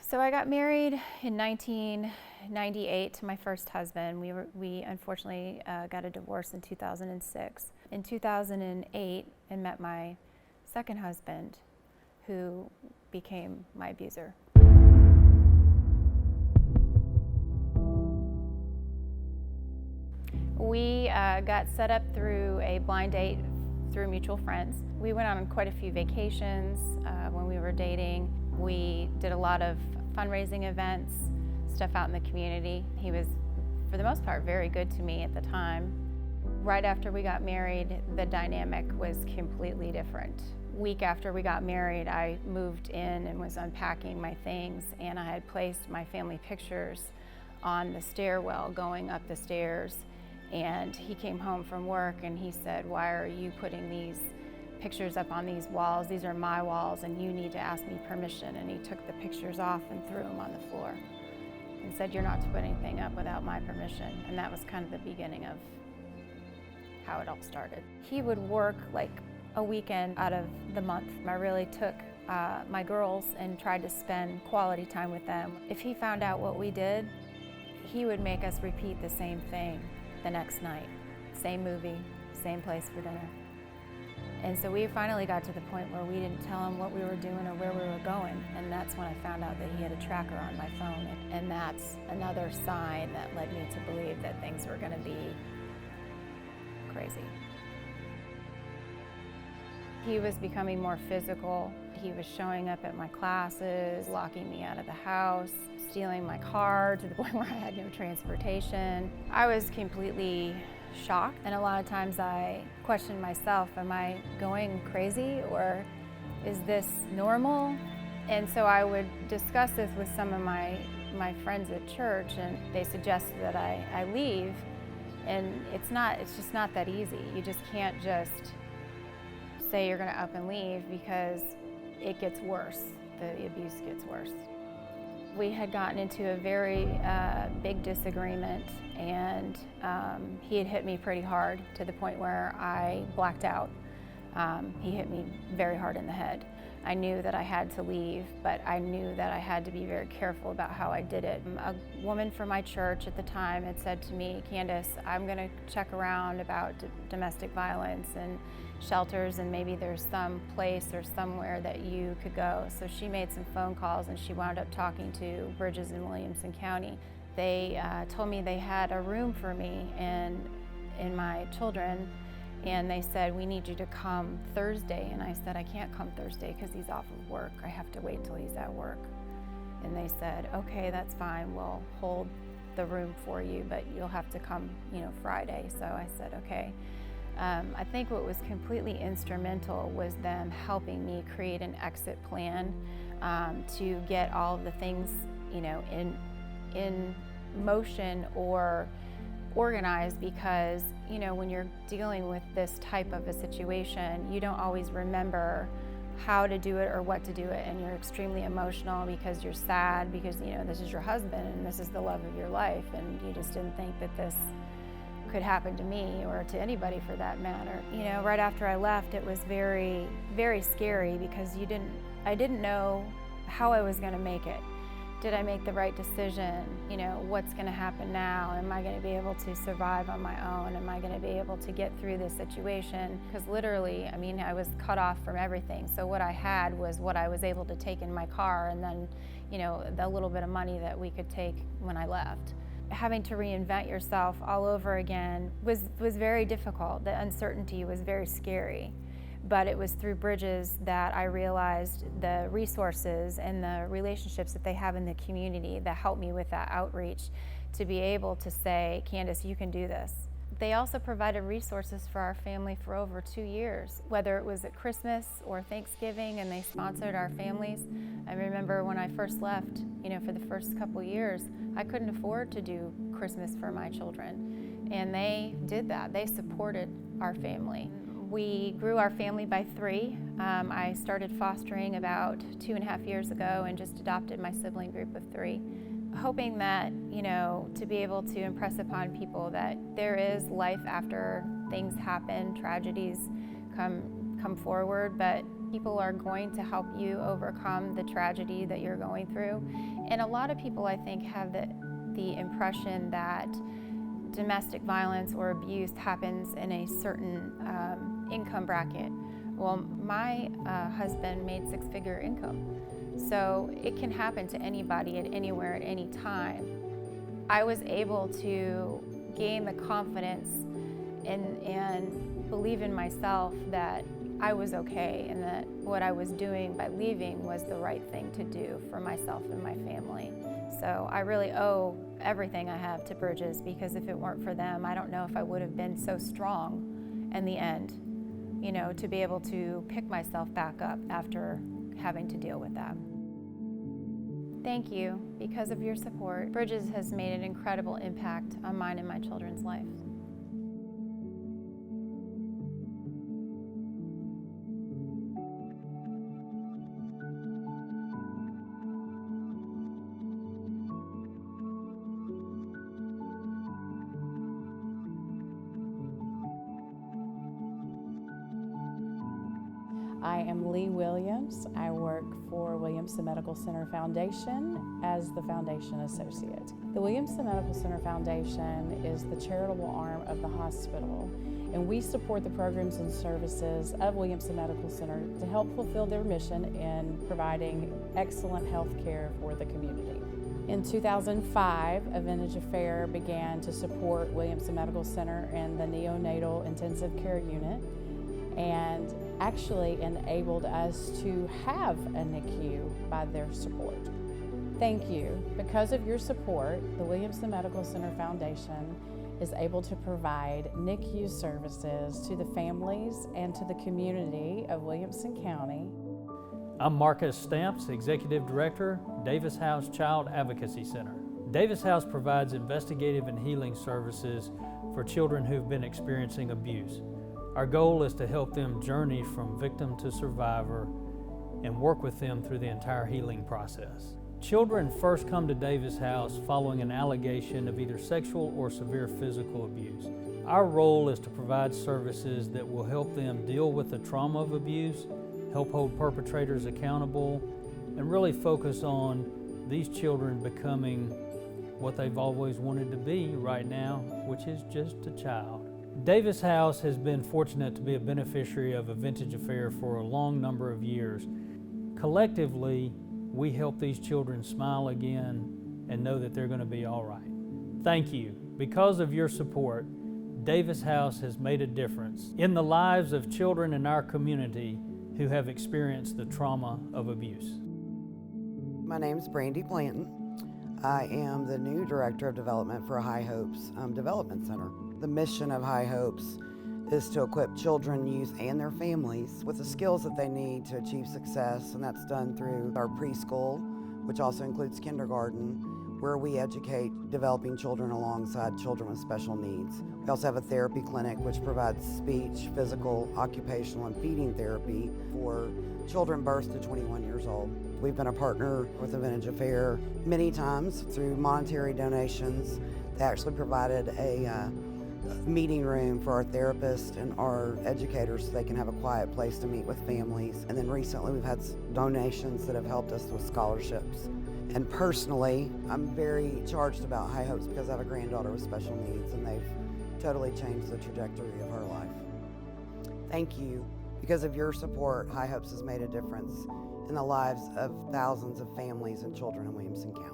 So I got married in 1998 to my first husband. We unfortunately got a divorce in 2006. In 2008, I met my second husband, who became my abuser. We got set up through a blind date through mutual friends. We went on quite a few vacations when we were dating. We did a lot of fundraising events, stuff out in the community. He was, for the most part, very good to me at the time. Right after we got married, the dynamic was completely different. Week after we got married, I moved in and was unpacking my things, and I had placed my family pictures on the stairwell going up the stairs. And he came home from work and he said, "Why are you putting these pictures up on these walls? These are my walls and you need to ask me permission." And he took the pictures off and threw them on the floor and said, "You're not to put anything up without my permission." And that was kind of the beginning of how it all started. He would work like a weekend out of the month. I really took my girls and tried to spend quality time with them. If he found out what we did, he would make us repeat the same thing the next night. Same movie, same place for dinner. And so we finally got to the point where we didn't tell him what we were doing or where we were going. And that's when I found out that he had a tracker on my phone. And that's another sign that led me to believe that things were gonna be crazy. He was becoming more physical. He was showing up at my classes, locking me out of the house, stealing my car to the point where I had no transportation. I was completely shocked, and a lot of times I questioned myself, am I going crazy or is this normal? And so I would discuss this with some of my friends at church, and they suggested that I leave, and it's just not that easy. You just can't just say you're gonna up and leave because it gets worse. The abuse gets worse. We had gotten into a very big disagreement, and he had hit me pretty hard to the point where I blacked out. He hit me very hard in the head. I knew that I had to leave, but I knew that I had to be very careful about how I did it. A woman from my church at the time had said to me, "Candace, I'm gonna check around about domestic violence and shelters, and maybe there's some place or somewhere that you could go." So she made some phone calls, and she wound up talking to Bridges in Williamson County. They told me they had a room for me and my children, and they said, "We need you to come Thursday." And I said, "I can't come Thursday because he's off of work. I have to wait till he's at work." And they said, "Okay, that's fine. We'll hold the room for you, but you'll have to come, Friday." So I said, "Okay." I think what was completely instrumental was them helping me create an exit plan to get all of the things, in motion or organized, because when you're dealing with this type of a situation, you don't always remember how to do it or what to do it, and you're extremely emotional because you're sad because this is your husband and this is the love of your life, and you just didn't think that this could happen to me or to anybody for that matter. Right after I left, it was very, very scary because I didn't know how I was going to make it. Did I make the right decision? What's going to happen now? Am I going to be able to survive on my own? Am I going to be able to get through this situation? Because literally, I was cut off from everything. So what I had was what I was able to take in my car, and then, the little bit of money that we could take when I left. Having to reinvent yourself all over again was very difficult. The uncertainty was very scary. But it was through Bridges that I realized the resources and the relationships that they have in the community that helped me with that outreach to be able to say, "Candace, you can do this." They also provided resources for our family for over 2 years, whether it was at Christmas or Thanksgiving, and they sponsored our families. I remember when I first left, for the first couple years, I couldn't afford to do Christmas for my children, and they did that. They supported our family. We grew our family by 3. I started fostering about 2.5 years ago and just adopted my sibling group of 3, hoping that, to be able to impress upon people that there is life after things happen, tragedies come forward, but People are going to help you overcome the tragedy that you're going through. And a lot of people, I think, have the impression that domestic violence or abuse happens in a certain income bracket. Well, my husband made six-figure income, so it can happen to anybody at anywhere at any time. I was able to gain the confidence and believe in myself that I was okay and that what I was doing by leaving was the right thing to do for myself and my family. So I really owe everything I have to Bridges, because if it weren't for them, I don't know if I would have been so strong in the end, you know, to be able to pick myself back up after having to deal with that. Thank you. Because of your support, Bridges has made an incredible impact on mine and my children's life. I am Lee Williams. I work for Williamson Medical Center Foundation as the Foundation Associate. The Williamson Medical Center Foundation is the charitable arm of the hospital, and we support the programs and services of Williamson Medical Center to help fulfill their mission in providing excellent health care for the community. In 2005, a Vintage Affair began to support Williamson Medical Center and the neonatal intensive care unit, and actually enabled us to have a NICU by their support. Thank you. Because of your support, the Williamson Medical Center Foundation is able to provide NICU services to the families and to the community of Williamson County. I'm Marcus Stamps, Executive Director, Davis House Child Advocacy Center. Davis House provides investigative and healing services for children who've been experiencing abuse. Our goal is to help them journey from victim to survivor and work with them through the entire healing process. Children first come to Davis House following an allegation of either sexual or severe physical abuse. Our role is to provide services that will help them deal with the trauma of abuse, help hold perpetrators accountable, and really focus on these children becoming what they've always wanted to be right now, which is just a child. Davis House has been fortunate to be a beneficiary of a Vintage Affair for a long number of years. Collectively, we help these children smile again and know that they're going to be all right. Thank you. Because of your support, Davis House has made a difference in the lives of children in our community who have experienced the trauma of abuse. My name's Brandy Blanton. I am the new Director of Development for High Hopes Development Center. The mission of High Hopes is to equip children, youth, and their families with the skills that they need to achieve success, and that's done through our preschool, which also includes kindergarten, where we educate developing children alongside children with special needs. We also have a therapy clinic which provides speech, physical, occupational, and feeding therapy for children birth to 21 years old. We've been a partner with the Vintage Affair many times through monetary donations. They actually provided a meeting room for our therapists and our educators so they can have a quiet place to meet with families. And then recently we've had donations that have helped us with scholarships. And personally, I'm very charged about High Hopes because I have a granddaughter with special needs, and they've totally changed the trajectory of her life. Thank you. Because of your support, High Hopes has made a difference in the lives of thousands of families and children in Williamson County.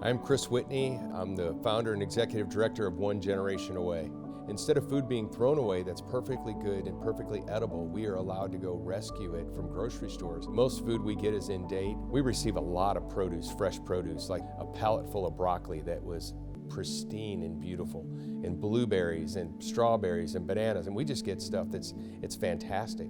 I'm Chris Whitney. I'm the founder and executive director of One Generation Away. Instead of food being thrown away that's perfectly good and perfectly edible, we are allowed to go rescue it from grocery stores. Most food we get is in date. We receive a lot of produce, fresh produce, like a pallet full of broccoli that was pristine and beautiful, and blueberries and strawberries and bananas, and we just get stuff it's fantastic.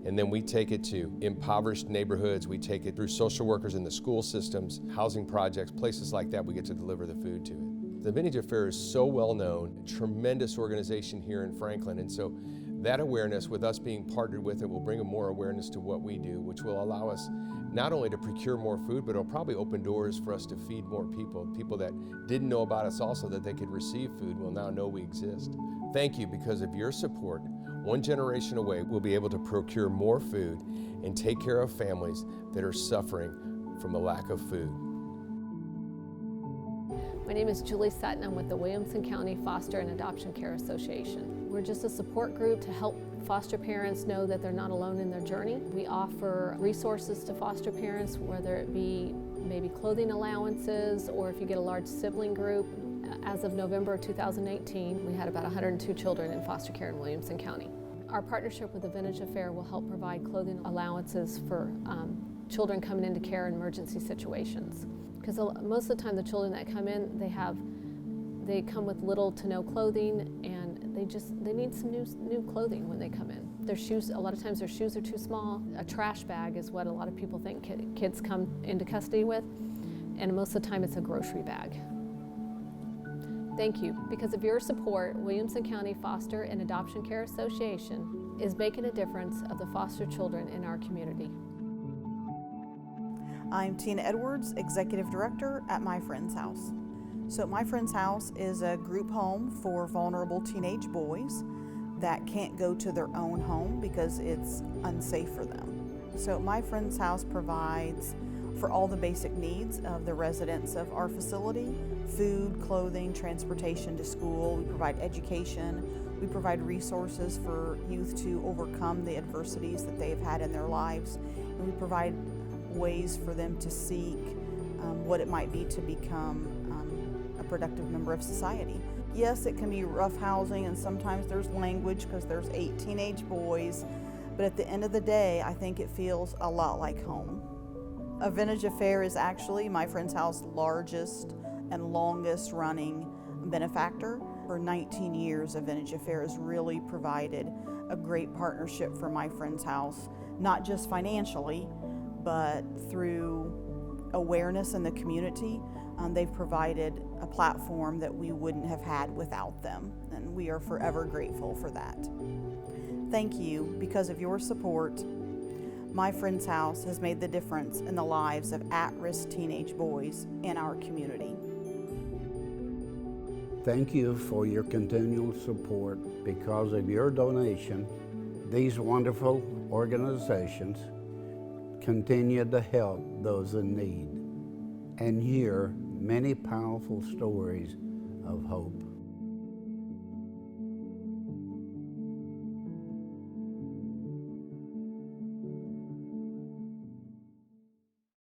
And then we take it to impoverished neighborhoods, we take it through social workers in the school systems, housing projects, places like that, we get to deliver the food to it. The Vintage Affair is so well known, a tremendous organization here in Franklin, and so that awareness, with us being partnered with it, will bring more awareness to what we do, which will allow us not only to procure more food, but it'll probably open doors for us to feed more people. People that didn't know about us also, that they could receive food, will now know we exist. Thank you. Because of your support, One Generation Away will be able to procure more food and take care of families that are suffering from a lack of food. My name is Julie Sutton. I'm with the Williamson County Foster and Adoption Care Association. We're just a support group to help foster parents know that they're not alone in their journey. We offer resources to foster parents, whether it be maybe clothing allowances or if you get a large sibling group. As of November 2018, we had about 102 children in foster care in Williamson County. Our partnership with the Vintage Affair will help provide clothing allowances for children coming into care in emergency situations. Because most of the time the children that come in, they come with little to no clothing, and they need some new clothing when they come in. Their shoes, a lot of times their shoes are too small. A trash bag is what a lot of people think kids come into custody with, and most of the time it's a grocery bag. Thank you. Because of your support, Williamson County Foster and Adoption Care Association is making a difference of the foster children in our community. I'm Tina Edwards, Executive Director at My Friend's House. So My Friend's House is a group home for vulnerable teenage boys that can't go to their own home because it's unsafe for them. So My Friend's House provides for all the basic needs of the residents of our facility: food, clothing, transportation to school. We provide education. We provide resources for youth to overcome the adversities that they've had in their lives. And we provide ways for them to seek what it might be to become a productive member of society. Yes, it can be rough housing, and sometimes there's language because there's 8 teenage boys, but at the end of the day, I think it feels a lot like home. A Vintage Affair is actually My Friend's House's largest and longest running benefactor. For 19 years, A Vintage Affair has really provided a great partnership for My Friend's House, not just financially, but through awareness in the community. They've provided a platform that we wouldn't have had without them, and we are forever grateful for that. Thank you. Because of your support, My Friend's House has made the difference in the lives of at-risk teenage boys in our community. Thank you for your continual support. Because of your donation, these wonderful organizations continue to help those in need and hear many powerful stories of hope.